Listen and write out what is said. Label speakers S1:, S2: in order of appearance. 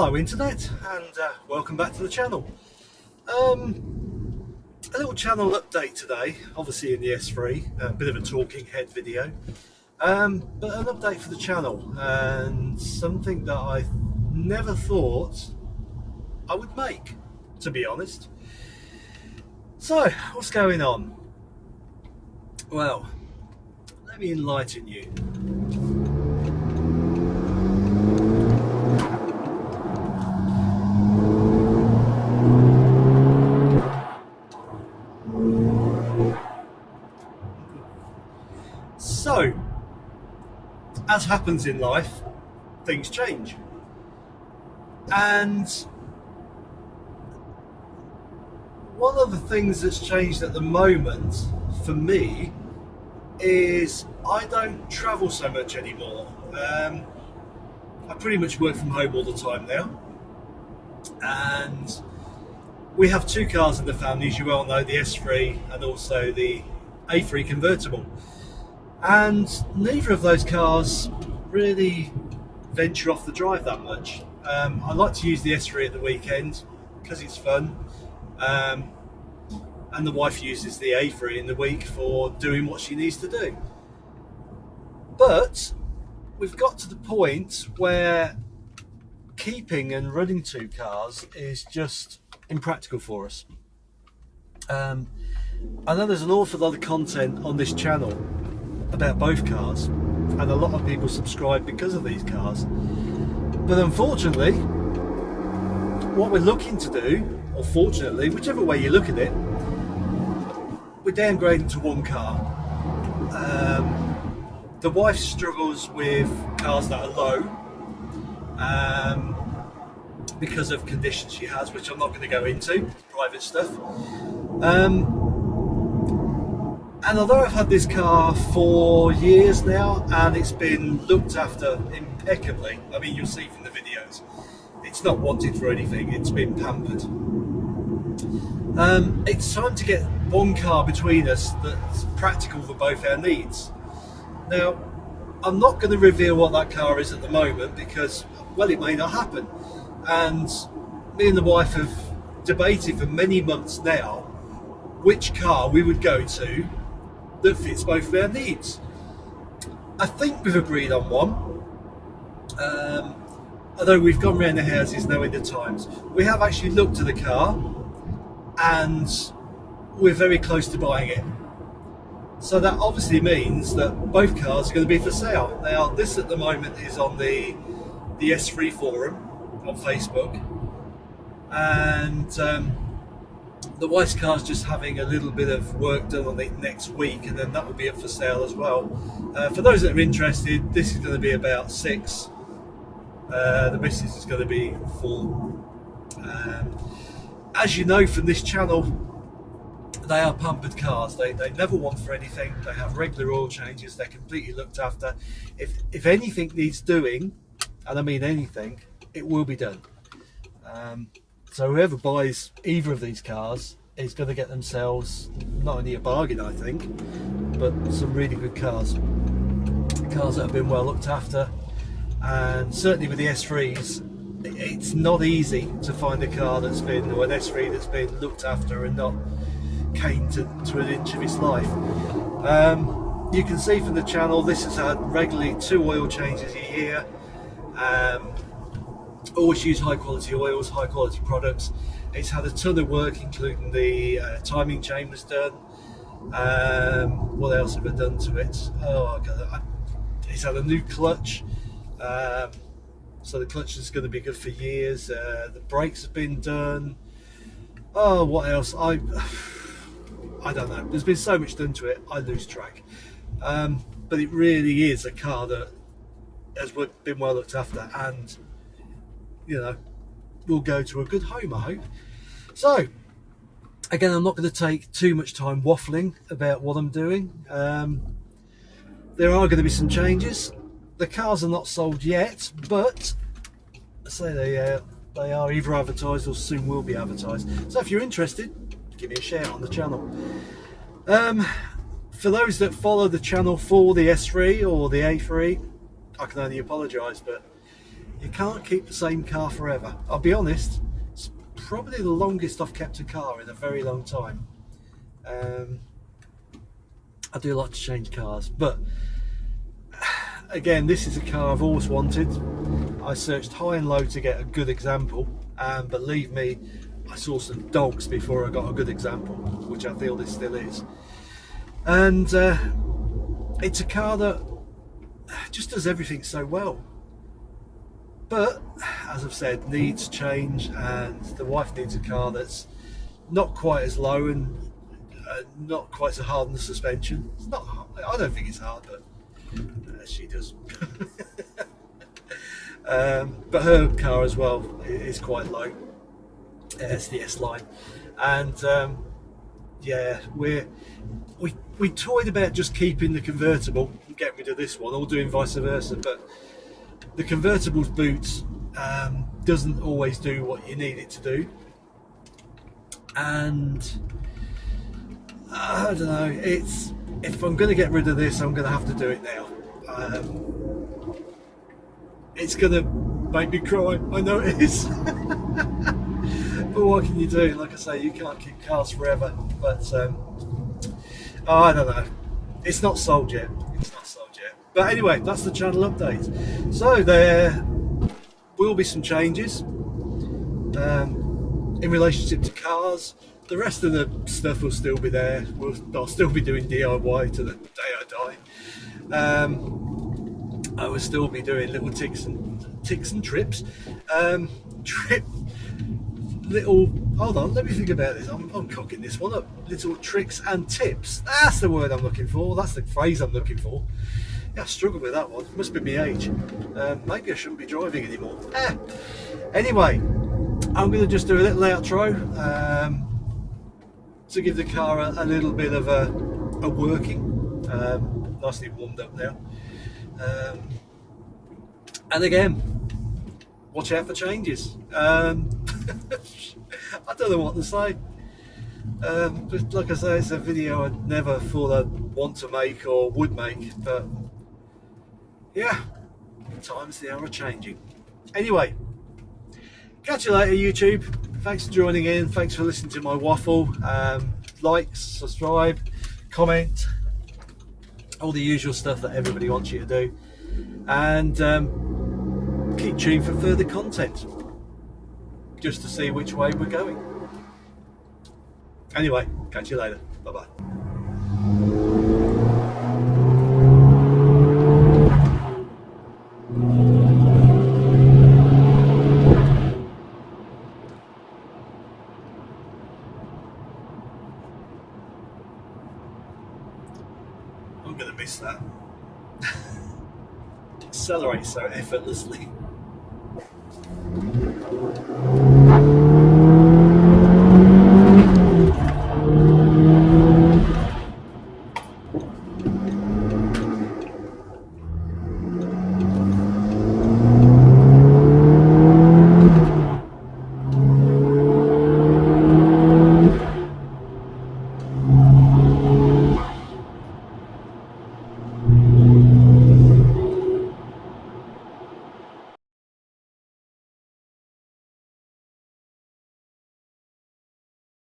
S1: Hello Internet, and welcome back to the channel. A little channel update today, obviously in the S3, a bit of a talking head video, but an update for the channel, and something that I never thought I would make, to be honest. So, what's going on? Well, let me enlighten you. So, as happens in life, things change. And one of the things that's changed at the moment for me is I don't travel so much anymore. I pretty much work from home all the time now. And we have two cars in the family, as you well know, the S3 and also the A3 convertible. And neither of those cars really venture off the drive that much. I like to use the S3 at the weekend because it's fun, and the wife uses the A3 in the week for doing what she needs to do. But we've got to the point where keeping and running two cars is just impractical for us. I know there's an awful lot of content on this channel about both cars, and a lot of people subscribe because of these cars, but unfortunately what we're looking to do, or fortunately, whichever way you look at it, we're downgrading to one car. The wife struggles with cars that are low because of conditions she has, which I'm not going to go into, it's private stuff. And although I've had this car for years now and it's been looked after impeccably, I mean, you'll see from the videos, it's not wanted for anything, it's been pampered. It's time to get one car between us that's practical for both our needs. Now, I'm not going to reveal what that car is at the moment because, well, it may not happen. And me and the wife have debated for many months now which car we would go to that fits both of our needs. I think we've agreed on one, although we've gone round the houses knowing the times. We have actually looked at the car and we're very close to buying it. So that obviously means that both cars are going to be for sale. Now, this at the moment is on the S3 forum on Facebook, and the wife's car's just having a little bit of work done on it next week, and then that will be up for sale as well. For those that are interested, this is going to be about 6. The missus is going to be 4. As you know from this channel, they are pampered cars. They never want for anything. They have regular oil changes. They're completely looked after. If anything needs doing, and I mean anything, it will be done. So whoever buys either of these cars is going to get themselves not only a bargain, I think, but some really good cars. Cars that have been well looked after, and certainly with the S3s, it's not easy to find a car that's been, or an S3 that's been looked after and not caned to an inch of its life. You can see from the channel this has had regularly 2 oil changes a year. Always use high quality oils, high quality products. It's had a ton of work, including the timing chain was done. What else have I done to it? Oh God, it's had a new clutch, so the clutch is going to be good for years. The brakes have been done. Oh, what else? I don't know. There's been so much done to it, I lose track. But it really is a car that has been well looked after, and you know, will go to a good home, I hope. So, again, I'm not going to take too much time waffling about what I'm doing. There are going to be some changes. The cars are not sold yet, but I say they are either advertised or soon will be advertised. So if you're interested, give me a shout on the channel. For those that follow the channel for the S3 or the A3, I can only apologise, but You can't keep the same car forever. I'll be honest, it's probably the longest I've kept a car in a very long time. I do like to change cars, but again, this is a car I've always wanted. I searched high and low to get a good example, and believe me, I saw some dogs before I got a good example, which I feel this still is. And it's a car that just does everything so well. But as I've said, needs change, and the wife needs a car that's not quite as low and not quite so hard on the suspension. It's not hard. I don't think it's hard, but she does. But her car as well is quite low. It's the S line, and yeah, we toyed about just keeping the convertible and getting rid of this one, or doing vice versa. But the convertible's boots doesn't always do what you need it to do, and I don't know. If I'm going to get rid of this, I'm going to have to do it now. It's going to make me cry. I know it is. But what can you do? Like I say, you can't keep cars forever. But I don't know. It's not sold yet. It's not sold yet. But anyway, that's the channel update. So there will be some changes in relationship to cars. The rest of the stuff will still be there. I'll still be doing DIY to the day I die. I will still be doing little ticks and trips. Hold on, let me think about this. I'm cocking this one up. Little tricks and tips. That's the word I'm looking for. That's the phrase I'm looking for. Yeah, I struggled with that one. Must be my age. Maybe I shouldn't be driving anymore. Anyway, I'm going to just do a little outro. To give the car a little bit of a working, nicely warmed up now, and again, watch out for changes. I don't know what to say, but like I say, it's a video I never thought I'd want to make or would make, but yeah, times they are changing. Anyway, catch you later, YouTube. Thanks for joining in. Thanks for listening to my waffle. Like, subscribe, comment, all the usual stuff that everybody wants you to do. And keep tuned for further content, just to see which way we're going. Anyway, catch you later. Bye-bye. I'm going to miss that. Accelerate so effortlessly.